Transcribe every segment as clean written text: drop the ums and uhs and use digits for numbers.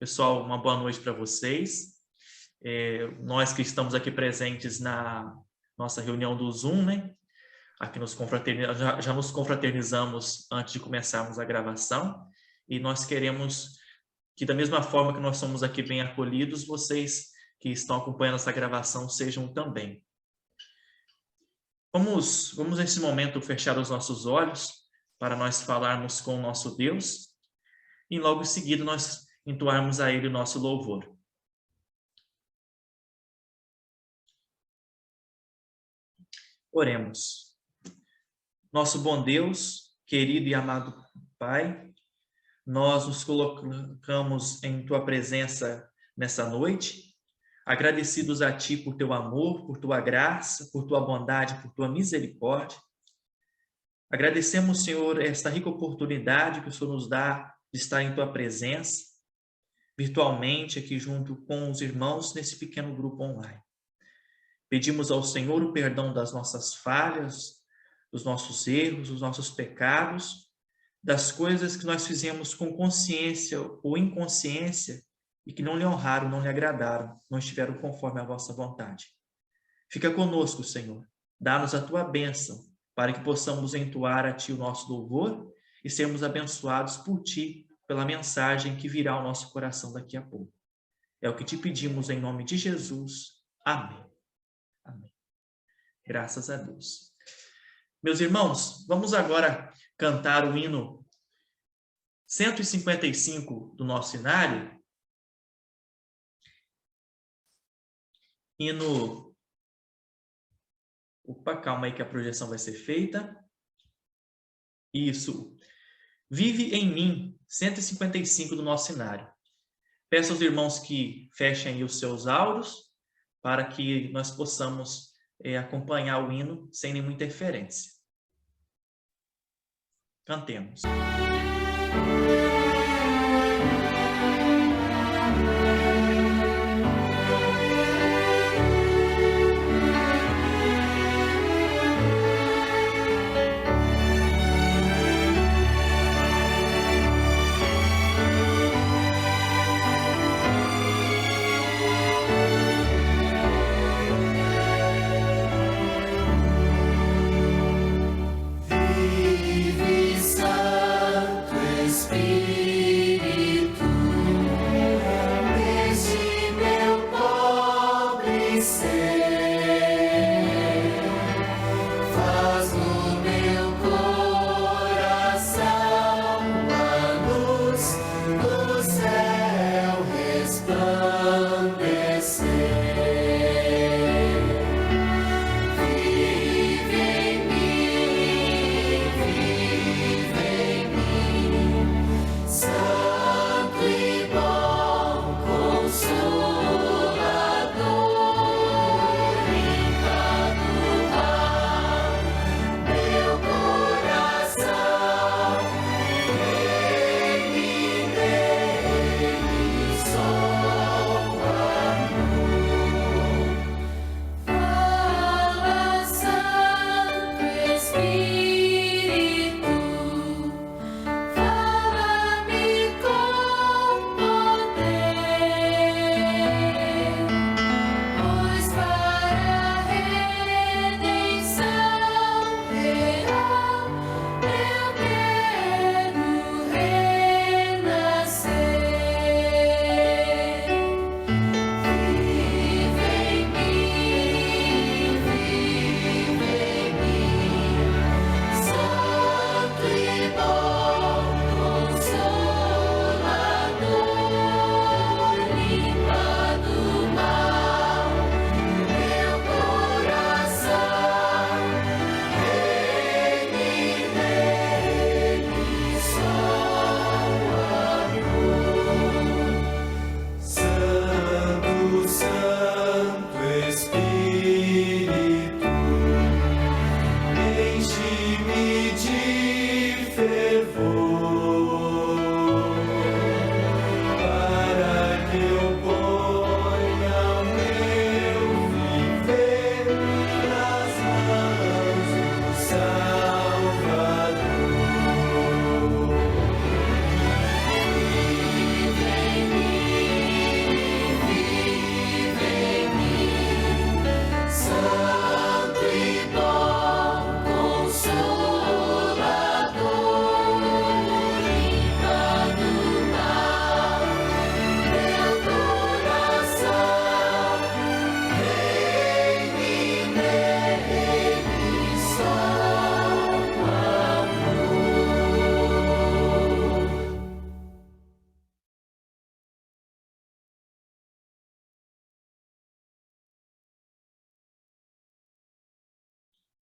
Pessoal, uma boa noite para vocês. Nós que estamos aqui presentes na nossa reunião do Zoom, né? Aqui já nos confraternizamos antes de começarmos a gravação e nós queremos que, da mesma forma que nós somos aqui bem acolhidos, vocês que estão acompanhando essa gravação sejam também. Vamos nesse momento fechar os nossos olhos para nós falarmos com o nosso Deus e logo em seguida nós entoarmos a Ele o nosso louvor. Oremos. Nosso bom Deus, querido e amado Pai, nós nos colocamos em Tua presença nessa noite, agradecidos a Ti por Teu amor, por Tua graça, por Tua bondade, por Tua misericórdia. Agradecemos, Senhor, esta rica oportunidade que o Senhor nos dá de estar em Tua presença, virtualmente aqui junto com os irmãos nesse pequeno grupo online. Pedimos ao Senhor o perdão das nossas falhas, dos nossos erros, dos nossos pecados, das coisas que nós fizemos com consciência ou inconsciência e que não lhe honraram, não lhe agradaram, não estiveram conforme a vossa vontade. Fica conosco, Senhor. Dá-nos a Tua bênção para que possamos entoar a Ti o nosso louvor e sermos abençoados por Ti, pela mensagem que virá ao nosso coração daqui a pouco. É o que te pedimos em nome de Jesus. Amém. Amém. Graças a Deus. Meus irmãos, vamos agora cantar o hino 155 do nosso inário. Hino... Opa, calma aí que a projeção vai ser feita. Isso. Vive em mim, 155 do nosso inário. Peço aos irmãos que fechem aí os seus áudios para que nós possamos acompanhar o hino sem nenhuma interferência. Cantemos. Vive, Santo Espírito.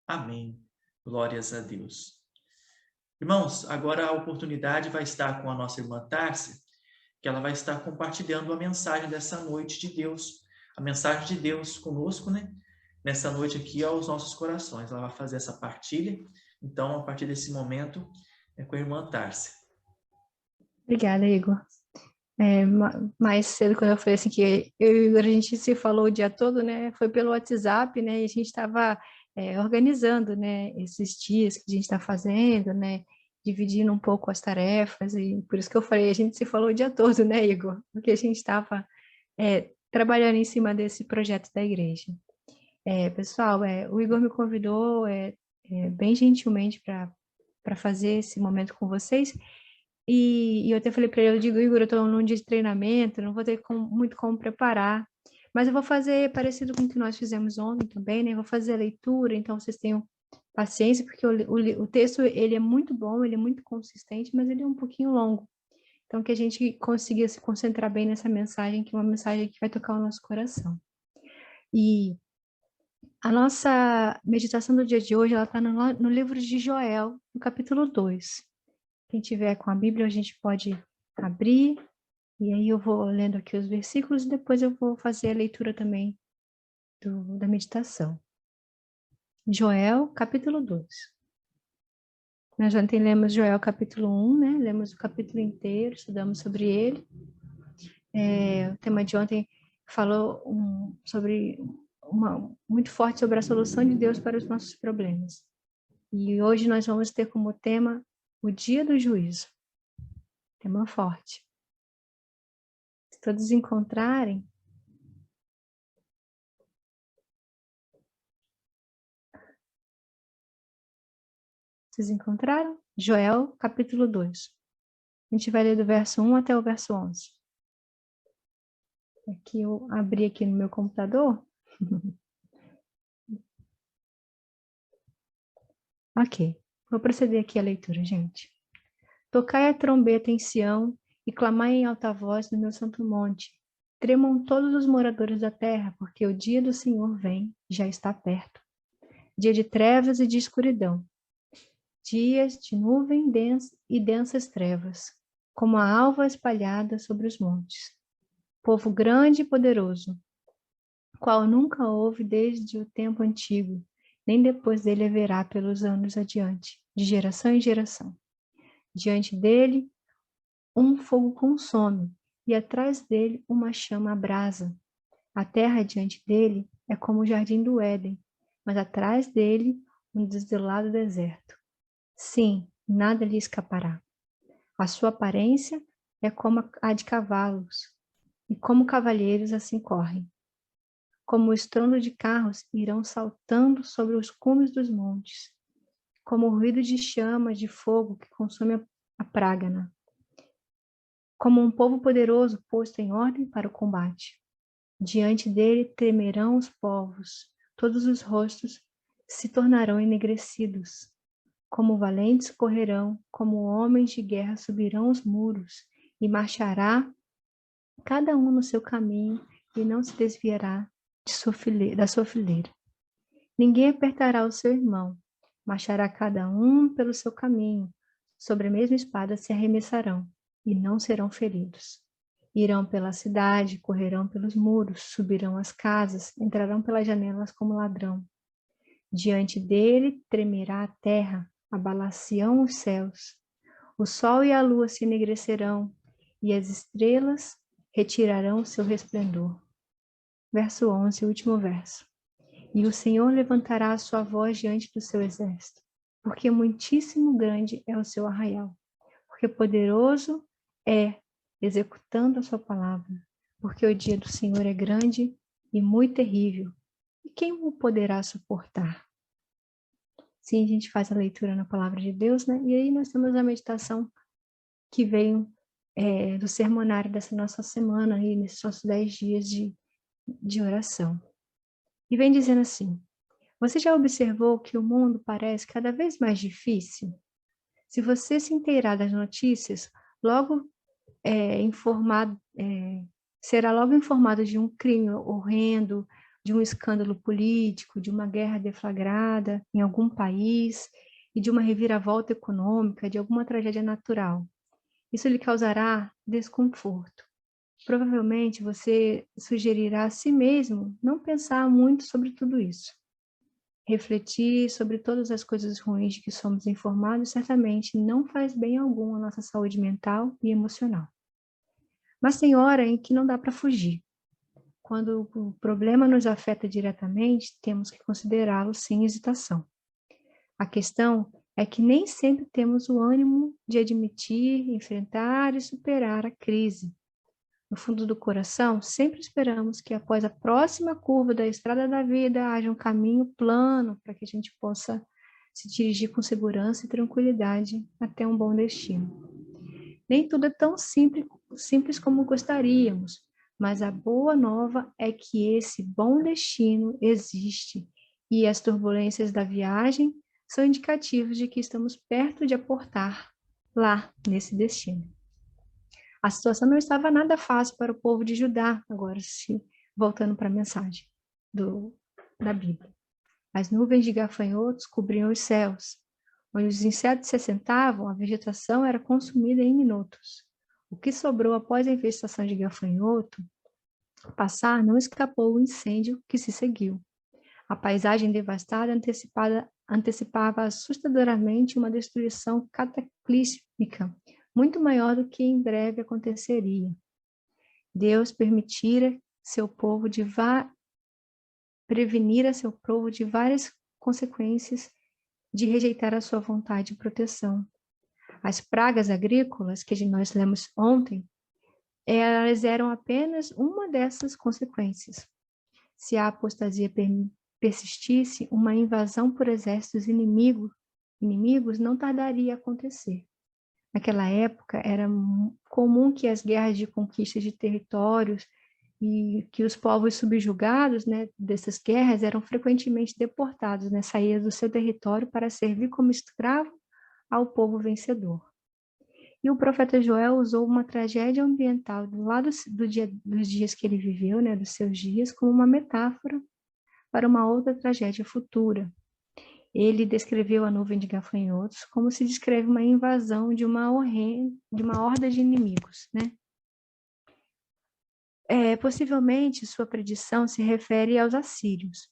Amém. Glórias a Deus. Irmãos, agora a oportunidade vai estar com a nossa irmã Tárcia, que ela vai estar compartilhando a mensagem dessa noite de Deus, a mensagem de Deus conosco, né? Nessa noite aqui aos nossos corações. Ela vai fazer essa partilha. Então, a partir desse momento, é com a irmã Tárcia. Obrigada, Igor. Mais cedo, quando eu falei assim que eu e o Igor, a gente se falou o dia todo, né? Foi pelo WhatsApp, né? E a gente estava organizando, né? Esses dias que a gente está fazendo, né? Dividindo um pouco as tarefas, e por isso que eu falei, a gente se falou o dia todo, né, Igor? Porque a gente estava trabalhando em cima desse projeto da igreja. Pessoal, o Igor me convidou bem gentilmente para fazer esse momento com vocês. E eu até falei para ele, eu digo, Igor, eu estou num dia de treinamento, não vou ter muito como preparar, mas eu vou fazer parecido com o que nós fizemos ontem também, né? Vou fazer a leitura, então vocês tenham paciência, porque o texto, ele é muito bom, ele é muito consistente, mas ele é um pouquinho longo. Então, que a gente consiga se concentrar bem nessa mensagem, que é uma mensagem que vai tocar o nosso coração. E a nossa meditação do dia de hoje, ela está no livro de Joel, no capítulo 2. Quem tiver com a Bíblia, a gente pode abrir, e aí eu vou lendo aqui os versículos, e depois eu vou fazer a leitura também da meditação. Joel, capítulo 2. Nós ontem lemos Joel, capítulo 1, né? Lemos o capítulo inteiro, estudamos sobre ele. O tema de ontem falou muito forte sobre a solução de Deus para os nossos problemas. E hoje nós vamos ter como tema o dia do juízo. Tema forte. Se todos encontrarem, vocês encontraram? Joel, capítulo 2. A gente vai ler do verso 1 até o verso 11. Aqui eu abri aqui no meu computador. Ok, vou proceder aqui à leitura, gente. Tocai a trombeta em Sião e clamai em alta voz no meu santo monte. Tremam todos os moradores da terra, porque o dia do Senhor vem, já está perto. Dia de trevas e de escuridão. Dias de nuvem e densas trevas, como a alva espalhada sobre os montes. Povo grande e poderoso, qual nunca houve desde o tempo antigo, nem depois dele haverá pelos anos adiante, de geração em geração. Diante dele, um fogo consome, e atrás dele uma chama abrasa. A terra diante dele é como o jardim do Éden, mas atrás dele um desolado deserto. Sim, nada lhe escapará. A sua aparência é como a de cavalos, e como cavalheiros assim correm. Como o estrondo de carros irão saltando sobre os cumes dos montes, como o ruído de chama de fogo que consome a prágana. Como um povo poderoso posto em ordem para o combate. Diante dele tremerão os povos, todos os rostos se tornarão enegrecidos. Como valentes correrão, como homens de guerra subirão os muros, e marchará cada um no seu caminho, e não se desviará da sua fileira. Ninguém apertará o seu irmão, marchará cada um pelo seu caminho, sobre a mesma espada se arremessarão, e não serão feridos. Irão pela cidade, correrão pelos muros, subirão as casas, entrarão pelas janelas como ladrão. Diante dele tremerá a terra, abalar-se-ão os céus. O sol e a lua se enegrecerão, e as estrelas retirarão seu resplendor. Verso 11, último verso. E o Senhor levantará a sua voz diante do seu exército, porque muitíssimo grande é o seu arraial, porque poderoso é executando a sua palavra, porque o dia do Senhor é grande e muito terrível, e quem o poderá suportar? Sim, a gente faz a leitura na palavra de Deus, né? E aí nós temos a meditação que veio do sermonário dessa nossa semana, aí, nesses nossos 10 dias de oração. E vem dizendo assim: você já observou que o mundo parece cada vez mais difícil? Se você se inteirar das notícias, será logo informado de um crime horrendo, de um escândalo político, de uma guerra deflagrada em algum país e de uma reviravolta econômica, de alguma tragédia natural. Isso lhe causará desconforto. Provavelmente você sugerirá a si mesmo não pensar muito sobre tudo isso. Refletir sobre todas as coisas ruins de que somos informados certamente não faz bem algum à nossa saúde mental e emocional. Mas tem hora em que não dá para fugir. Quando o problema nos afeta diretamente, temos que considerá-lo sem hesitação. A questão é que nem sempre temos o ânimo de admitir, enfrentar e superar a crise. No fundo do coração, sempre esperamos que após a próxima curva da estrada da vida haja um caminho plano para que a gente possa se dirigir com segurança e tranquilidade até um bom destino. Nem tudo é tão simples como gostaríamos, mas a boa nova é que esse bom destino existe e as turbulências da viagem são indicativos de que estamos perto de aportar lá nesse destino. A situação não estava nada fácil para o povo de Judá, agora voltando para a mensagem da Bíblia. As nuvens de gafanhotos cobriam os céus. Onde os insetos se assentavam, a vegetação era consumida em minutos. O que sobrou após a infestação de gafanhoto passar não escapou o incêndio que se seguiu. A paisagem devastada antecipava assustadoramente uma destruição cataclísmica, muito maior do que em breve aconteceria. Deus permitira prevenir a seu povo de várias consequências de rejeitar a sua vontade de proteção. As pragas agrícolas que nós lemos ontem, elas eram apenas uma dessas consequências. Se a apostasia persistisse, uma invasão por exércitos inimigos não tardaria a acontecer. Naquela época, era comum que as guerras de conquista de territórios e que os povos subjugados, né, dessas guerras eram frequentemente deportados, né, saíam do seu território para servir como escravo ao povo vencedor. E o profeta Joel usou uma tragédia ambiental dos dias que ele viveu, né, dos seus dias, como uma metáfora para uma outra tragédia futura. Ele descreveu a nuvem de gafanhotos como se descreve uma invasão de uma horda de inimigos, né? Possivelmente, sua predição se refere aos assírios,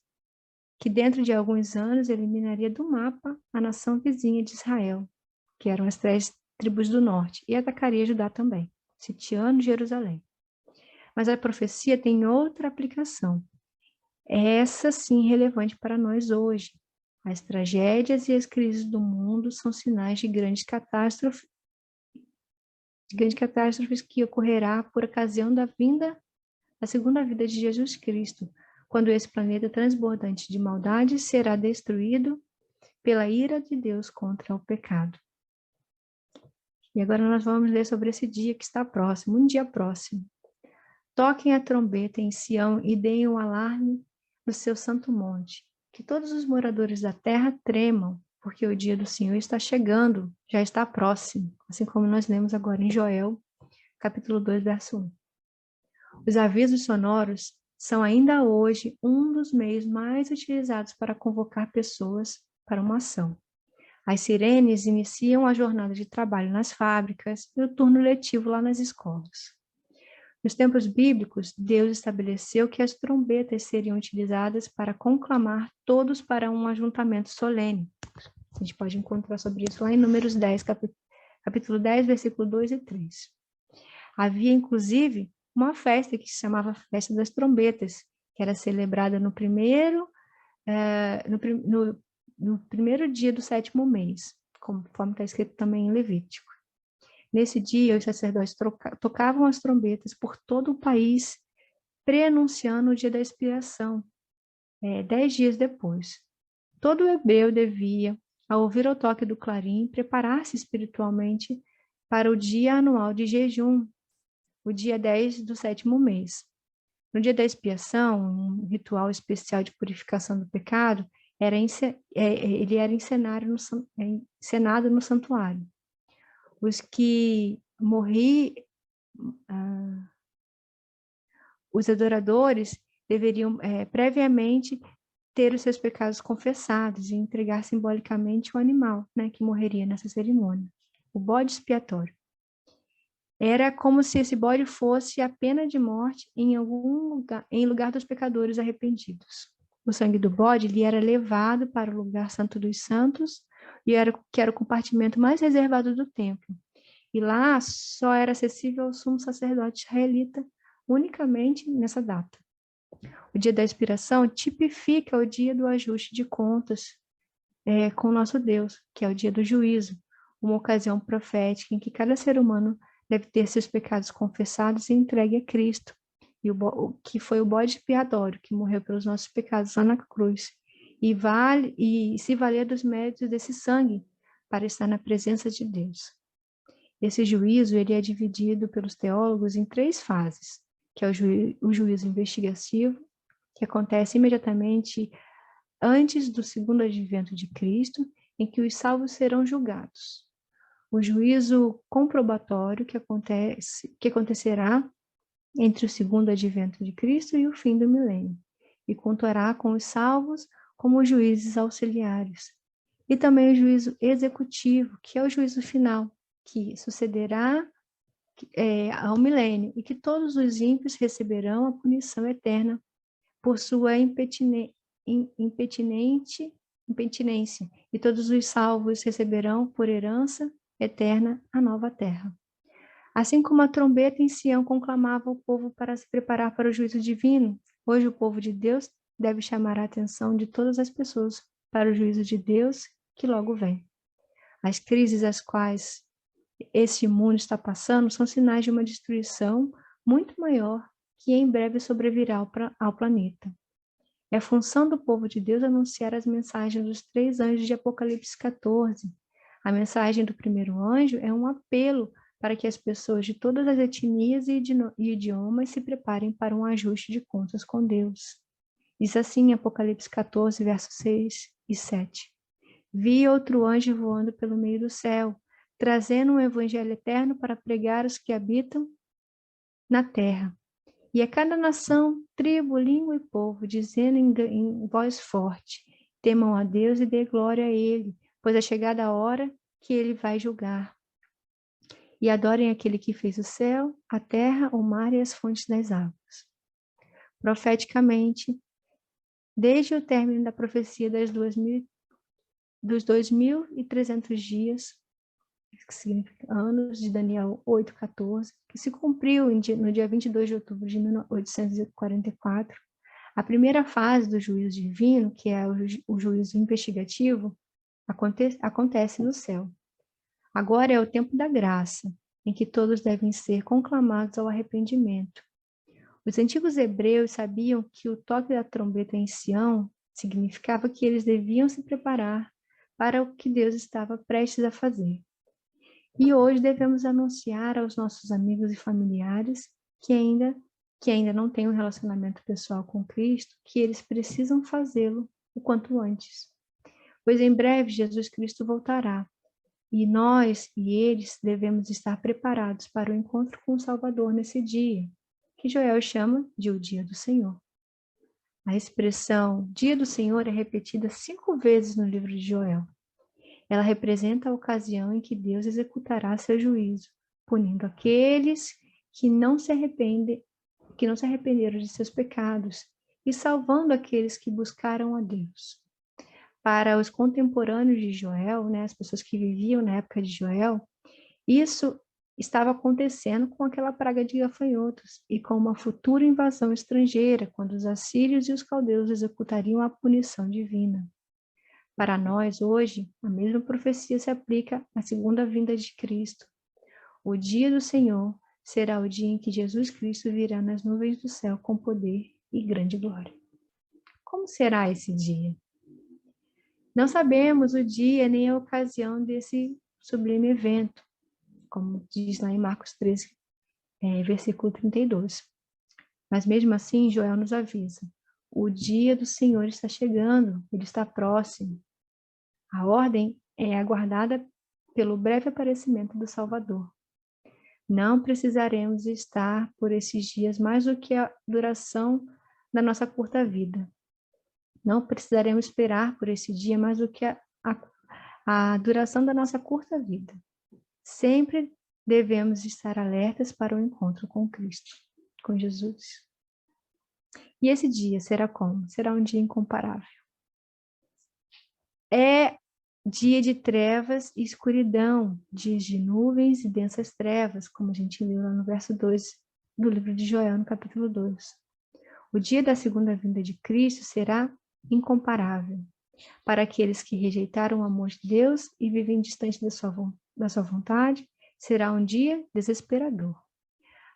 que dentro de alguns anos eliminaria do mapa a nação vizinha de Israel, que eram as 3 tribos do norte, e atacaria Judá também, sitiando Jerusalém. Mas a profecia tem outra aplicação. Essa sim relevante para nós hoje. As tragédias e as crises do mundo são sinais de grandes catástrofes que ocorrerá por ocasião da segunda vinda de Jesus Cristo, quando esse planeta transbordante de maldade será destruído pela ira de Deus contra o pecado. E agora nós vamos ler sobre esse dia que está próximo, um dia próximo. Toquem a trombeta em Sião e deem um alarme no seu santo monte. Que todos os moradores da terra tremam, porque o dia do Senhor está chegando, já está próximo, assim como nós lemos agora em Joel, capítulo 2, verso 1. Os avisos sonoros são ainda hoje um dos meios mais utilizados para convocar pessoas para uma ação. As sirenes iniciam a jornada de trabalho nas fábricas e o turno letivo lá nas escolas. Nos tempos bíblicos, Deus estabeleceu que as trombetas seriam utilizadas para conclamar todos para um ajuntamento solene. A gente pode encontrar sobre isso lá em Números 10, capítulo 10, versículo 2 e 3. Havia, inclusive, uma festa que se chamava Festa das Trombetas, que era celebrada no primeiro dia do 7º mês, conforme está escrito também em Levítico. Nesse dia, os sacerdotes tocavam as trombetas por todo o país, preanunciando o dia da expiação, 10 dias depois. Todo hebreu devia, ao ouvir o toque do clarim, preparar-se espiritualmente para o dia anual de jejum, o dia 10 do 7º mês. No dia da expiação, um ritual especial de purificação do pecado, ele era encenado no santuário. Os que os adoradores deveriam previamente ter os seus pecados confessados e entregar simbolicamente o animal, né, que morreria nessa cerimônia, o bode expiatório. Era como se esse bode fosse a pena de morte em lugar dos pecadores arrependidos. O sangue do bode lhe era levado para o lugar santo dos santos, que era o compartimento mais reservado do templo. E lá só era acessível ao sumo sacerdote israelita unicamente nessa data. O dia da expiração tipifica o dia do ajuste de contas com o nosso Deus, que é o dia do juízo, uma ocasião profética em que cada ser humano deve ter seus pecados confessados e entregue a Cristo, que foi o bode expiatório que morreu pelos nossos pecados lá na cruz, e se valer dos méritos desse sangue para estar na presença de Deus. Esse juízo ele é dividido pelos teólogos em 3 fases, que é o juízo investigativo, que acontece imediatamente antes do segundo advento de Cristo, em que os salvos serão julgados. O juízo comprobatório, que acontecerá entre o segundo advento de Cristo e o fim do milênio, e contará com os salvos como juízes auxiliares. E também o juízo executivo, que é o juízo final, que sucederá ao milênio, e que todos os ímpios receberão a punição eterna por sua impetinência, e todos os salvos receberão por herança eterna a nova terra. Assim como a trombeta em Sião conclamava o povo para se preparar para o juízo divino, hoje o povo de Deus deve chamar a atenção de todas as pessoas para o juízo de Deus que logo vem. As crises às quais este mundo está passando são sinais de uma destruição muito maior que em breve sobrevirá ao planeta. É a função do povo de Deus anunciar as mensagens dos 3 anjos de Apocalipse 14. A mensagem do primeiro anjo é um apelo para que as pessoas de todas as etnias e idiomas se preparem para um ajuste de contas com Deus. Diz assim em Apocalipse 14, versos 6 e 7. Vi outro anjo voando pelo meio do céu, trazendo um evangelho eterno para pregar os que habitam na terra. E a cada nação, tribo, língua e povo, dizendo em voz forte, temam a Deus e dê glória a Ele, pois é chegada a hora que Ele vai julgar. E adorem aquele que fez o céu, a terra, o mar e as fontes das águas. Profeticamente, desde o término da profecia dos 2.300 dias, que significa anos, de Daniel 8:14, que se cumpriu no dia 22 de outubro de 1844, a primeira fase do juízo divino, que é o juízo investigativo, acontece no céu. Agora é o tempo da graça, em que todos devem ser conclamados ao arrependimento. Os antigos hebreus sabiam que o toque da trombeta em Sião significava que eles deviam se preparar para o que Deus estava prestes a fazer. E hoje devemos anunciar aos nossos amigos e familiares que ainda não têm um relacionamento pessoal com Cristo, que eles precisam fazê-lo o quanto antes. Pois em breve Jesus Cristo voltará, e nós e eles devemos estar preparados para o encontro com o Salvador nesse dia, que Joel chama de o dia do Senhor. A expressão dia do Senhor é repetida 5 vezes no livro de Joel. Ela representa a ocasião em que Deus executará seu juízo, punindo aqueles que não se arrependeram de seus pecados e salvando aqueles que buscaram a Deus. Para os contemporâneos de Joel, as pessoas que viviam na época de Joel, isso estava acontecendo com aquela praga de gafanhotos e com uma futura invasão estrangeira, quando os assírios e os caldeus executariam a punição divina. Para nós, hoje, a mesma profecia se aplica à segunda vinda de Cristo. O dia do Senhor será o dia em que Jesus Cristo virá nas nuvens do céu com poder e grande glória. Como será esse dia? Não sabemos o dia nem a ocasião desse sublime evento, como diz lá em Marcos 13, versículo 32. Mas mesmo assim, Joel nos avisa: o dia do Senhor está chegando, ele está próximo. A ordem é aguardada pelo breve aparecimento do Salvador. Não precisaremos estar por esses dias mais do que a duração da nossa curta vida. Não precisaremos esperar por esse dia mais do que a duração da nossa curta vida. Sempre devemos estar alertas para o encontro com Cristo, com Jesus. E esse dia será como? Será um dia incomparável. É dia de trevas e escuridão, dias de nuvens e densas trevas, como a gente leu lá no verso 2 do livro de Joel, no capítulo 2. O dia da segunda vinda de Cristo será incomparável para aqueles que rejeitaram o amor de Deus e vivem distante da sua vontade, será um dia desesperador.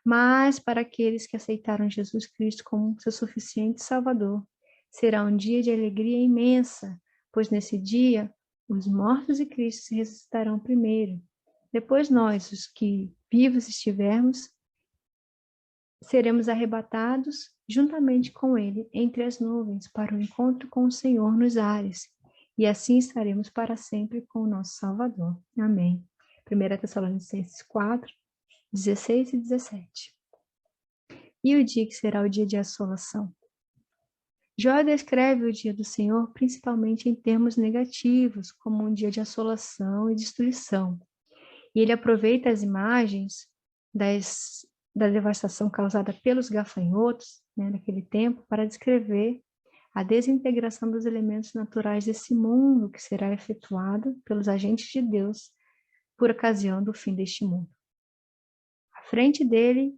Mas para aqueles que aceitaram Jesus Cristo como seu suficiente Salvador, será um dia de alegria imensa, pois nesse dia os mortos de Cristo se ressuscitarão primeiro. Depois nós, os que vivos estivermos, seremos arrebatados juntamente com ele entre as nuvens para o encontro com o Senhor nos ares. E assim estaremos para sempre com o nosso Salvador. Amém. 1 Tessalonicenses 4, 16 e 17. E o dia que será o dia de assolação? Jó descreve o dia do Senhor principalmente em termos negativos, como um dia de assolação e destruição. E ele aproveita as imagens da devastação causada pelos gafanhotos, naquele tempo, para descrever a desintegração dos elementos naturais desse mundo que será efetuada pelos agentes de Deus por ocasião do fim deste mundo. À frente dele,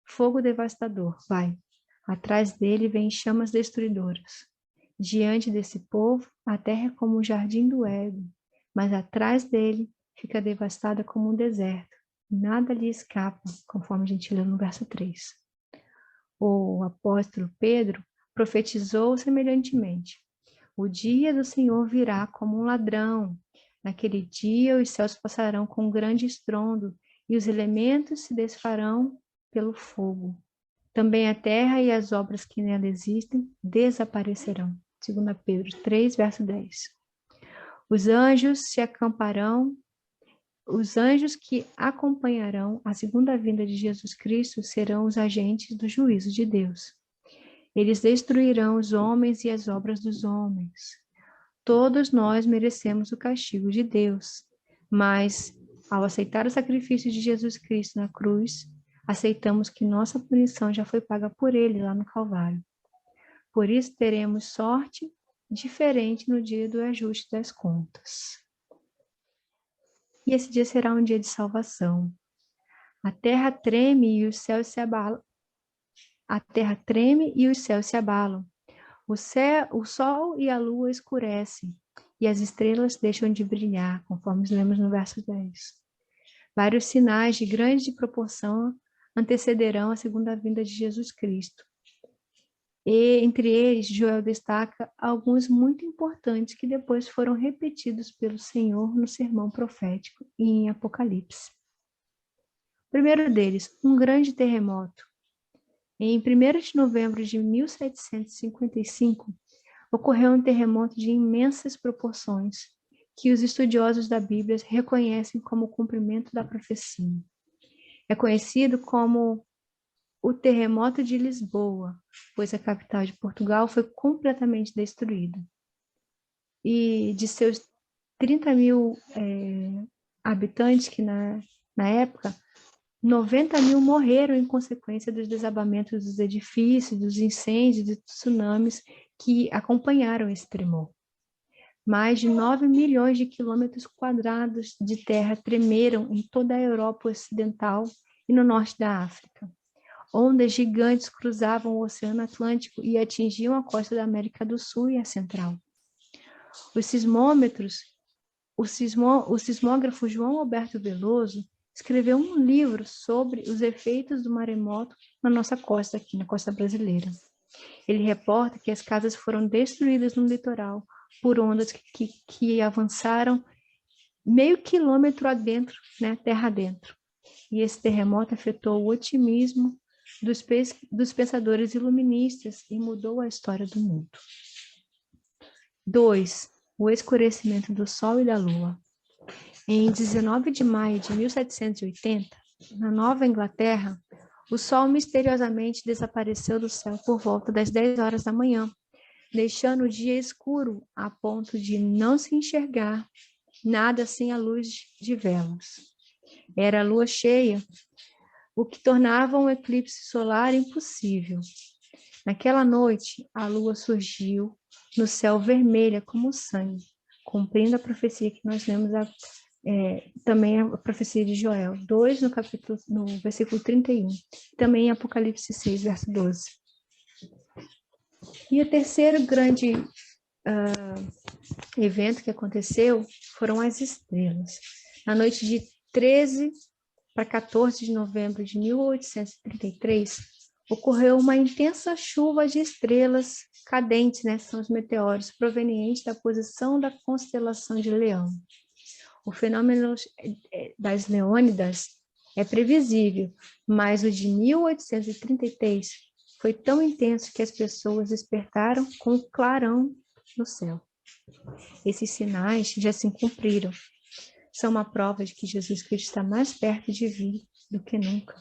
fogo devastador, vai. Atrás dele vem chamas destruidoras. Diante desse povo, a terra é como um jardim do Éden, mas atrás dele fica devastada como um deserto. Nada lhe escapa, conforme a gente leu no verso 3. O apóstolo Pedro profetizou semelhantemente. O dia do Senhor virá como um ladrão. Naquele dia os céus passarão com um grande estrondo e os elementos se desfarão pelo fogo. Também a terra e as obras que nela existem desaparecerão. 2 Pedro 3, verso 10. Os anjos que acompanharão a segunda vinda de Jesus Cristo serão os agentes do juízo de Deus. Eles destruirão os homens e as obras dos homens. Todos nós merecemos o castigo de Deus, mas, ao aceitar o sacrifício de Jesus Cristo na cruz, aceitamos que nossa punição já foi paga por ele lá no Calvário. Por isso teremos sorte diferente no dia do ajuste das contas. E esse dia será um dia de salvação. A terra treme e os céus se abalam. A terra treme e os céus se abalam. O sol e a lua escurecem, e as estrelas deixam de brilhar, conforme lemos no verso 10. Vários sinais de grande proporção antecederão a segunda vinda de Jesus Cristo. E, entre eles, Joel destaca alguns muito importantes que depois foram repetidos pelo Senhor no sermão profético e em Apocalipse. O primeiro deles, um grande terremoto. Em 1º de novembro de 1755, ocorreu um terremoto de imensas proporções, que os estudiosos da Bíblia reconhecem como o cumprimento da profecia. É conhecido como o terremoto de Lisboa, pois a capital de Portugal foi completamente destruída. E de seus 30 mil habitantes, que na época, 90 mil morreram em consequência dos desabamentos dos edifícios, dos incêndios e dos tsunamis que acompanharam esse tremor. Mais de 9 milhões de quilômetros quadrados de terra tremeram em toda a Europa Ocidental e no norte da África. Ondas gigantes cruzavam o Oceano Atlântico e atingiam a costa da América do Sul e a Central. O sismógrafo João Alberto Veloso escreveu um livro sobre os efeitos do maremoto na nossa costa, aqui na costa brasileira. Ele reporta que as casas foram destruídas no litoral por ondas que avançaram meio quilômetro adentro, terra adentro. E esse terremoto afetou o otimismo dos pensadores iluministas e mudou a história do mundo. 2. O escurecimento do Sol e da Lua. Em 19 de maio de 1780, na Nova Inglaterra, O sol misteriosamente desapareceu do céu por volta das 10 horas da manhã, deixando o dia escuro a ponto de não se enxergar nada sem a luz de velas. Era a lua cheia, o que tornava um eclipse solar impossível. Naquela noite, a lua surgiu no céu vermelha como sangue, cumprindo a profecia que nós lemos também a profecia de Joel 2, no versículo 31, também em Apocalipse 6, verso 12. E o terceiro grande evento que aconteceu foram as estrelas. Na noite de 13 para 14 de novembro de 1833, ocorreu uma intensa chuva de estrelas cadentes, né, são os meteoros, provenientes da posição da constelação de Leão. O fenômeno das Leônidas é previsível, mas o de 1833 foi tão intenso que as pessoas despertaram com o clarão no céu. Esses sinais já se cumpriram. São uma prova de que Jesus Cristo está mais perto de vir do que nunca.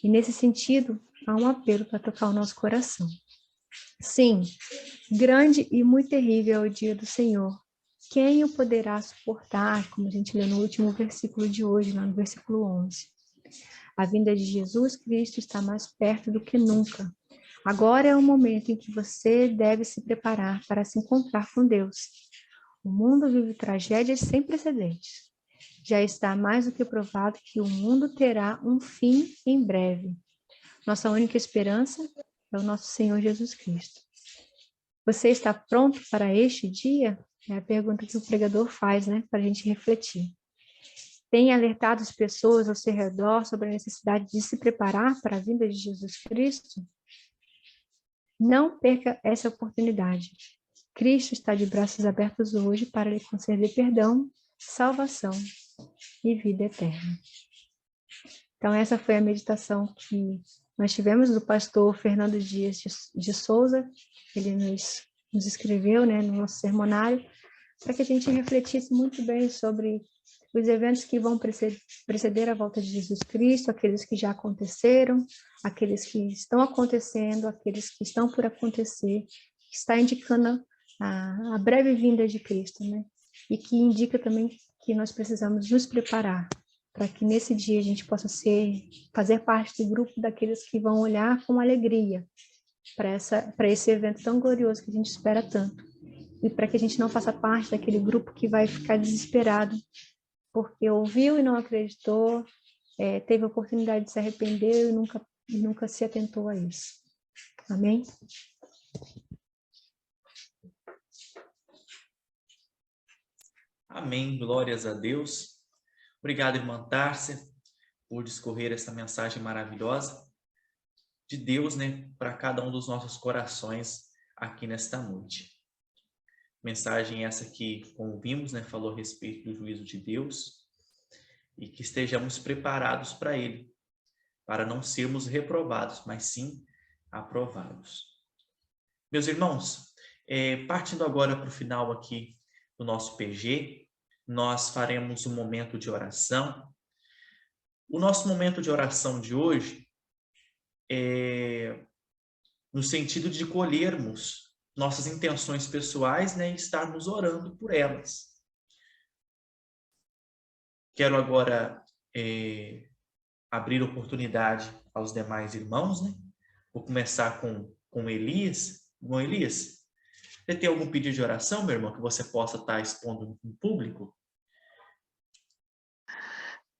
E nesse sentido, há um apelo para tocar o nosso coração. Sim, grande e muito terrível é o dia do Senhor. Quem o poderá suportar? Como a gente lê no último versículo de hoje, lá no versículo 11. A vinda de Jesus Cristo está mais perto do que nunca. Agora é o momento em que você deve se preparar para se encontrar com Deus. O mundo vive tragédias sem precedentes. Já está mais do que provado que o mundo terá um fim em breve. Nossa única esperança é o nosso Senhor Jesus Cristo. Você está pronto para este dia? É a pergunta que o pregador faz, né? Para a gente refletir. Tem alertado as pessoas ao seu redor sobre a necessidade de se preparar para a vinda de Jesus Cristo? Não perca essa oportunidade. Cristo está de braços abertos hoje para lhe conceder perdão, salvação e vida eterna. Então, essa foi a meditação que nós tivemos do pastor Fernando Dias de Souza. Ele nos escreveu, né, no nosso sermonário, para que a gente refletisse muito bem sobre os eventos que vão preceder a volta de Jesus Cristo, aqueles que já aconteceram, aqueles que estão acontecendo, aqueles que estão por acontecer, que está indicando a breve vinda de Cristo, né? E que indica também que nós precisamos nos preparar para que nesse dia a gente possa fazer parte do grupo daqueles que vão olhar com alegria para esse evento tão glorioso que a gente espera tanto. E para que a gente não faça parte daquele grupo que vai ficar desesperado, porque ouviu e não acreditou, teve a oportunidade de se arrepender e nunca se atentou a isso. Amém? Amém, glórias a Deus. Obrigado, irmã Tárcia, por discorrer essa mensagem maravilhosa de Deus, né, para cada um dos nossos corações aqui nesta noite. Mensagem essa que, como vimos, né, falou a respeito do juízo de Deus e que estejamos preparados para ele, para não sermos reprovados, mas sim aprovados. Meus irmãos, partindo agora para o final aqui do nosso PG, nós faremos um momento de oração. O nosso momento de oração de hoje é no sentido de colhermos nossas intenções pessoais, né, e estarmos orando por elas. Quero agora abrir oportunidade aos demais irmãos, né? Vou começar com Elias. Bom, Elias, você tem algum pedido de oração, meu irmão, que você possa estar expondo em público?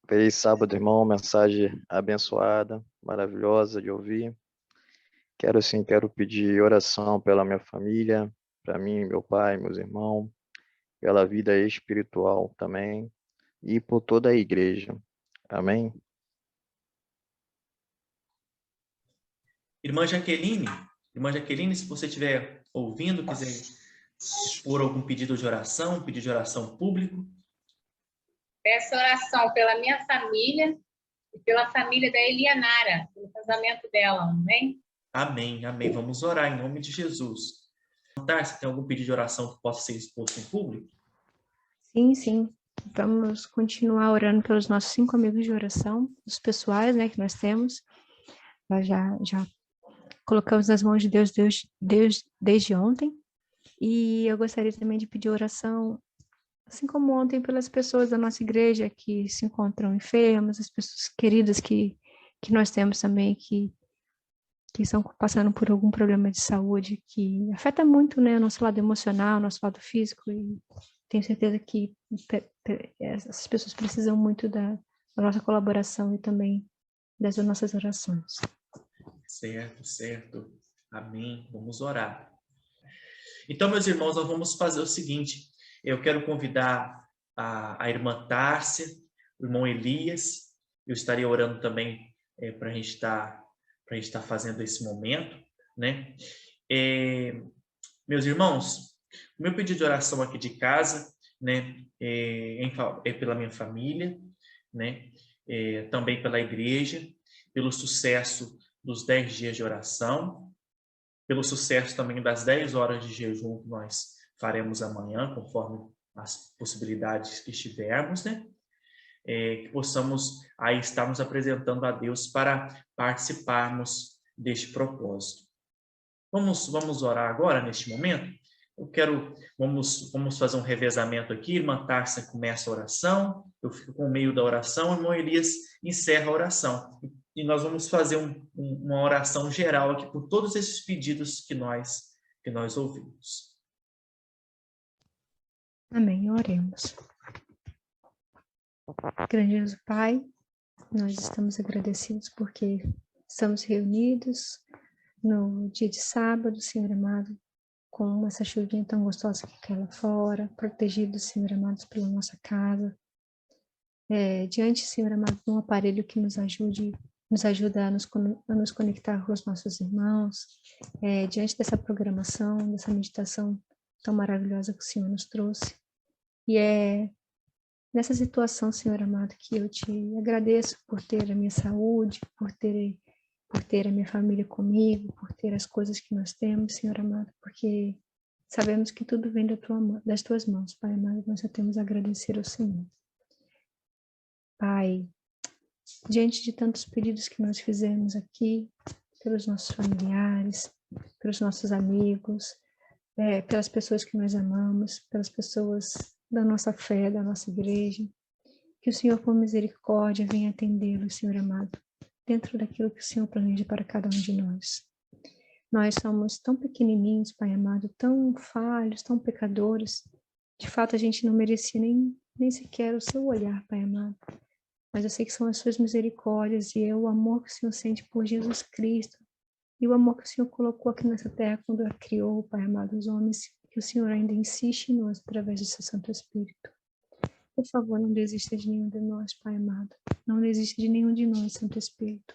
Feliz sábado, irmão. Mensagem abençoada, maravilhosa de ouvir. Quero pedir oração pela minha família, para mim, meu pai, meus irmãos, pela vida espiritual também e por toda a igreja. Amém? Irmã Jaqueline, se você estiver ouvindo, quiser expor algum pedido de oração, um pedido de oração público. Peço oração pela minha família e pela família da Elianara, pelo casamento dela, amém? Amém, amém. Vamos orar em nome de Jesus. Você tem algum pedido de oração que possa ser exposto em público? Sim. Vamos continuar orando pelos nossos 5 amigos de oração, os pessoais, né, que nós temos. Nós já colocamos nas mãos de Deus desde ontem. E eu gostaria também de pedir oração, assim como ontem, pelas pessoas da nossa igreja que se encontram enfermas, as pessoas queridas que nós temos também, que estão passando por algum problema de saúde, que afeta muito, né, o nosso lado emocional, o nosso lado físico, e tenho certeza que essas pessoas precisam muito da nossa colaboração e também das nossas orações. Certo, certo. Amém. Vamos orar. Então, meus irmãos, nós vamos fazer o seguinte. Eu quero convidar a irmã Tárcia, o irmão Elias. Eu estaria orando também para a gente estar fazendo esse momento, né? Meus irmãos, o meu pedido de oração aqui de casa, né, é pela minha família, né? Também pela igreja, pelo sucesso dos 10 dias de oração, pelo sucesso também das 10 horas de jejum que nós faremos amanhã, conforme as possibilidades que estivermos, né? Que possamos aí estar nos apresentando a Deus para participarmos deste propósito. Vamos orar agora, neste momento? Vamos fazer um revezamento aqui. Irmã Tárcia começa a oração, eu fico com o meio da oração, o irmão Elias encerra a oração. E nós vamos fazer uma oração geral aqui por todos esses pedidos que nós ouvimos. Amém, oremos. Grandioso Pai, nós estamos agradecidos porque estamos reunidos no dia de sábado, Senhor amado, com essa chuvinha tão gostosa que cai lá fora, protegidos, Senhor amado, pela nossa casa. Diante, Senhor amado, de um aparelho que nos ajuda a nos conectar com os nossos irmãos, diante dessa programação, dessa meditação tão maravilhosa que o Senhor nos trouxe. E nessa situação, Senhor amado, que eu te agradeço por ter a minha saúde, por ter a minha família comigo, por ter as coisas que nós temos, Senhor amado, porque sabemos que tudo vem das tuas mãos, Pai amado, nós só temos a agradecer ao Senhor. Pai, diante de tantos pedidos que nós fizemos aqui, pelos nossos familiares, pelos nossos amigos, pelas pessoas que nós amamos, pelas pessoas da nossa fé, da nossa igreja, que o Senhor, por misericórdia, venha atendê-los, Senhor amado, dentro daquilo que o Senhor planeja para cada um de nós. Nós somos tão pequenininhos, Pai amado, tão falhos, tão pecadores. De fato, a gente não merecia nem sequer o seu olhar, Pai amado. Mas eu sei que são as suas misericórdias e o amor que o Senhor sente por Jesus Cristo e o amor que o Senhor colocou aqui nessa terra quando a criou, Pai amado, os homens, que o Senhor ainda insiste em nós através do seu Santo Espírito. Por favor, não desista de nenhum de nós, Pai amado. Não desista de nenhum de nós, Santo Espírito.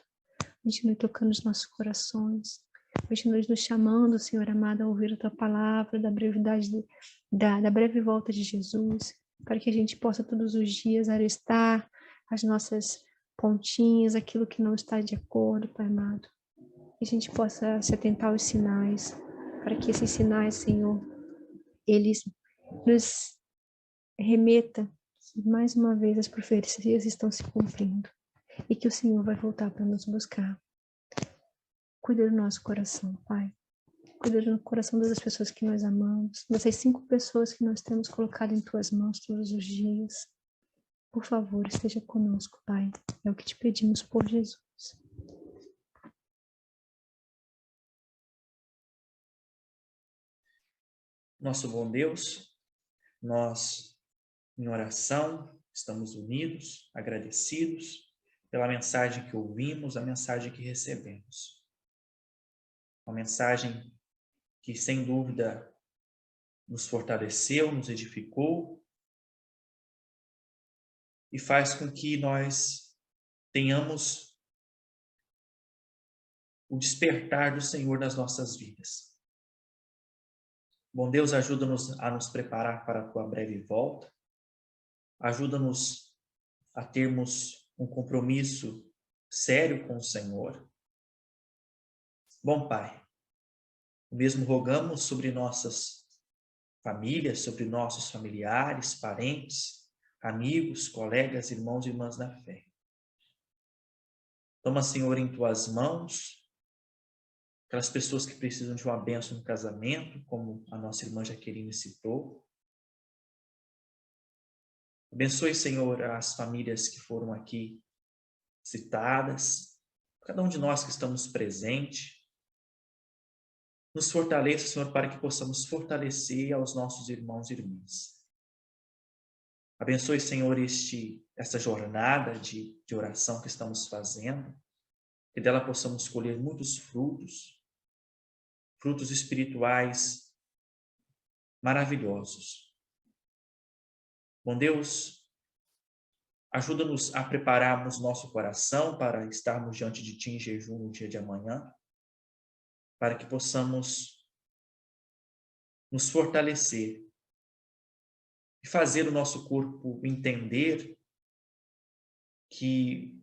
Continue tocando os nossos corações. Continue nos chamando, Senhor amado, a ouvir a Tua palavra, da brevidade, da breve volta de Jesus, para que a gente possa todos os dias arestar as nossas pontinhas, aquilo que não está de acordo, Pai amado. Que a gente possa se atentar aos sinais, para que esses sinais, Senhor, eles nos remeta que mais uma vez as profecias estão se cumprindo e que o Senhor vai voltar para nos buscar. Cuida do nosso coração, Pai. Cuida do coração das pessoas que nós amamos, dessas 5 pessoas que nós temos colocado em Tuas mãos todos os dias. Por favor, esteja conosco, Pai. É o que te pedimos por Jesus. Nosso bom Deus, nós, em oração, estamos unidos, agradecidos pela mensagem que ouvimos, a mensagem que recebemos. Uma mensagem que, sem dúvida, nos fortaleceu, nos edificou e faz com que nós tenhamos o despertar do Senhor nas nossas vidas. Bom Deus, ajuda-nos a nos preparar para a Tua breve volta. Ajuda-nos a termos um compromisso sério com o Senhor. Bom Pai, o mesmo rogamos sobre nossas famílias, sobre nossos familiares, parentes, amigos, colegas, irmãos e irmãs da fé. Toma, Senhor, em tuas mãos aquelas pessoas que precisam de uma bênção no casamento, como a nossa irmã Jaqueline citou. Abençoe, Senhor, as famílias que foram aqui citadas, cada um de nós que estamos presentes. Nos fortaleça, Senhor, para que possamos fortalecer aos nossos irmãos e irmãs. Abençoe, Senhor, essa jornada de oração que estamos fazendo, que dela possamos colher muitos frutos espirituais maravilhosos. Bom Deus, ajuda-nos a prepararmos nosso coração para estarmos diante de Ti em jejum no dia de amanhã, para que possamos nos fortalecer e fazer o nosso corpo entender que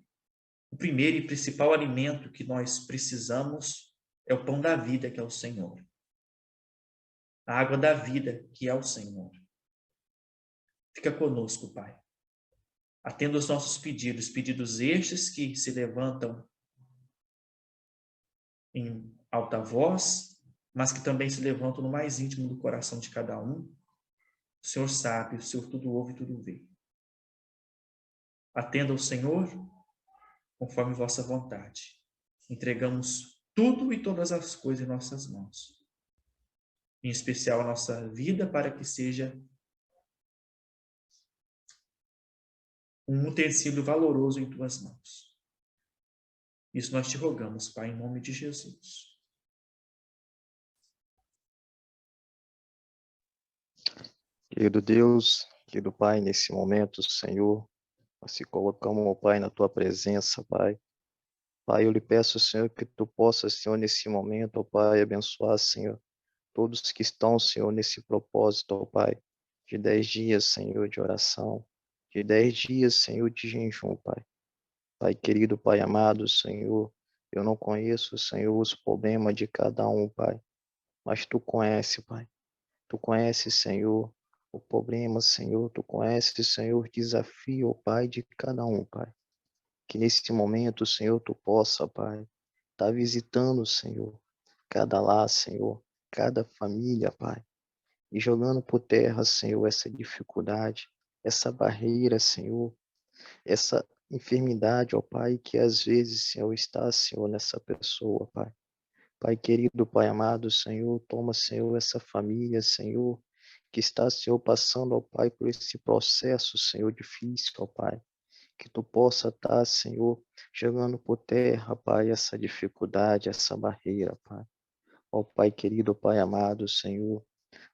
o primeiro e principal alimento que nós precisamos é o pão da vida, que é o Senhor. A água da vida, que é o Senhor. Fica conosco, Pai. Atenda os nossos pedidos estes que se levantam em alta voz, mas que também se levantam no mais íntimo do coração de cada um. O Senhor sabe, o Senhor tudo ouve e tudo vê. Atenda o Senhor conforme vossa vontade. Entregamos tudo e todas as coisas em nossas mãos. Em especial a nossa vida, para que seja um utensílio valoroso em tuas mãos. Isso nós te rogamos, Pai, em nome de Jesus. Querido Deus, querido Pai, nesse momento, Senhor, nós se colocamos, ó Pai, na Tua presença, Pai. Pai, eu lhe peço, Senhor, que Tu possas, Senhor, nesse momento, ó Pai, abençoar, Senhor, todos que estão, Senhor, nesse propósito, ó Pai, de 10 dias, Senhor, de oração, de 10 dias, Senhor, de jejum, Pai. Pai querido, Pai amado, Senhor, eu não conheço, Senhor, os problemas de cada um, Pai, mas Tu conhece, Pai. Tu conheces, Senhor, o problema, Senhor, Tu conheces, Senhor, o desafio, Pai, de cada um, Pai. Que nesse momento, Senhor, Tu possa, Pai, estar visitando, Senhor, cada lar, Senhor, cada família, Pai, e jogando por terra, Senhor, essa dificuldade, essa barreira, Senhor, essa enfermidade, ó Pai, que às vezes, Senhor, está, Senhor, nessa pessoa, Pai. Pai querido, Pai amado, Senhor, toma, Senhor, essa família, Senhor, que está, Senhor, passando, ó Pai, por esse processo, Senhor, difícil, ó Pai. Que Tu possa estar, Senhor, jogando por terra, Pai, essa dificuldade, essa barreira, Pai. Ó Pai querido, Pai amado, Senhor,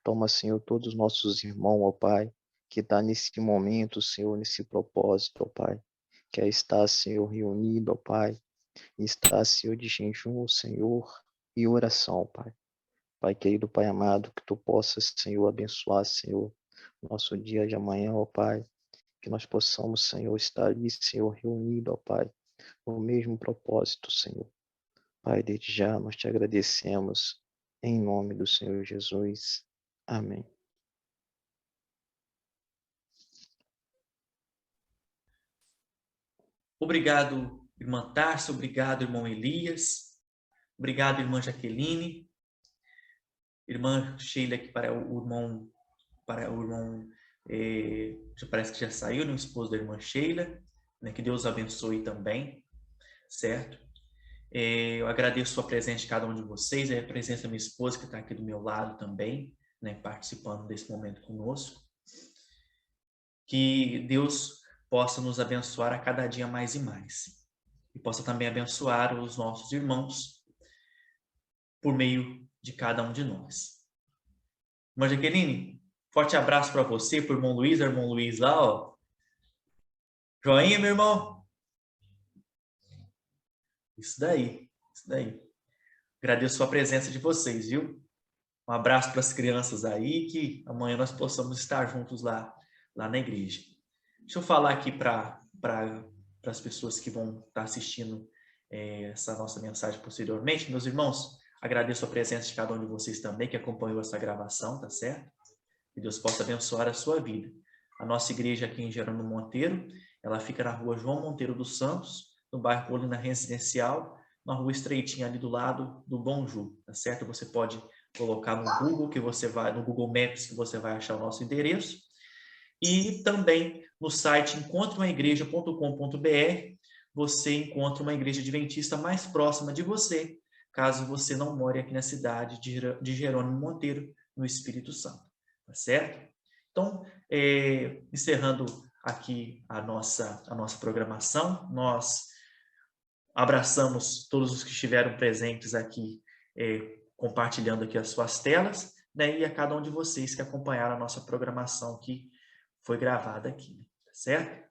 toma, Senhor, todos os nossos irmãos, ó Pai, que está nesse momento, Senhor, nesse propósito, ó Pai, que é estar, Senhor, reunido, ó Pai, e estar, Senhor, de jejum, Senhor, e oração, Pai. Pai querido, Pai amado, que Tu possas, Senhor, abençoar, Senhor, nosso dia de amanhã, ó Pai, que nós possamos, Senhor, estar ali, Senhor, reunido, ó Pai, no mesmo propósito, Senhor. Pai, desde já nós Te agradecemos, em nome do Senhor Jesus. Amém. Obrigado, irmã Tárcia, obrigado, irmão Elias, obrigado, irmã Jaqueline, irmã Sheila, que para o irmão já parece que já saiu, no esposo da irmã Sheila, né, que Deus abençoe também, certo? Eu agradeço a presença de cada um de vocês, a presença da minha esposa, que está aqui do meu lado também, né, participando desse momento conosco. Que Deus possa nos abençoar a cada dia mais e mais. E possa também abençoar os nossos irmãos por meio de cada um de nós. Irmã Jaqueline, forte abraço para você, para o irmão Luiz lá, ó. Joinha, meu irmão. Isso daí, isso daí. Agradeço a presença de vocês, viu? Um abraço para as crianças aí, que amanhã nós possamos estar juntos lá na igreja. Deixa eu falar aqui para as pessoas que vão estar assistindo essa nossa mensagem posteriormente. Meus irmãos, agradeço a presença de cada um de vocês também que acompanhou essa gravação, tá certo? Que Deus possa abençoar a sua vida. A nossa igreja aqui em Jerônimo Monteiro, ela fica na rua João Monteiro dos Santos, no bairro Colina Residencial, na rua estreitinha ali do lado do Bonju, tá certo? Você pode colocar no Google, no Google Maps, que você vai achar o nosso endereço. E também no site encontreumaigreja.com.br você encontra uma igreja adventista mais próxima de você, caso você não more aqui na cidade de Jerônimo Monteiro, no Espírito Santo, tá certo? Então, encerrando aqui a nossa programação, nós abraçamos todos os que estiveram presentes aqui, compartilhando aqui as suas telas, né, e a cada um de vocês que acompanharam a nossa programação que foi gravada aqui, tá certo?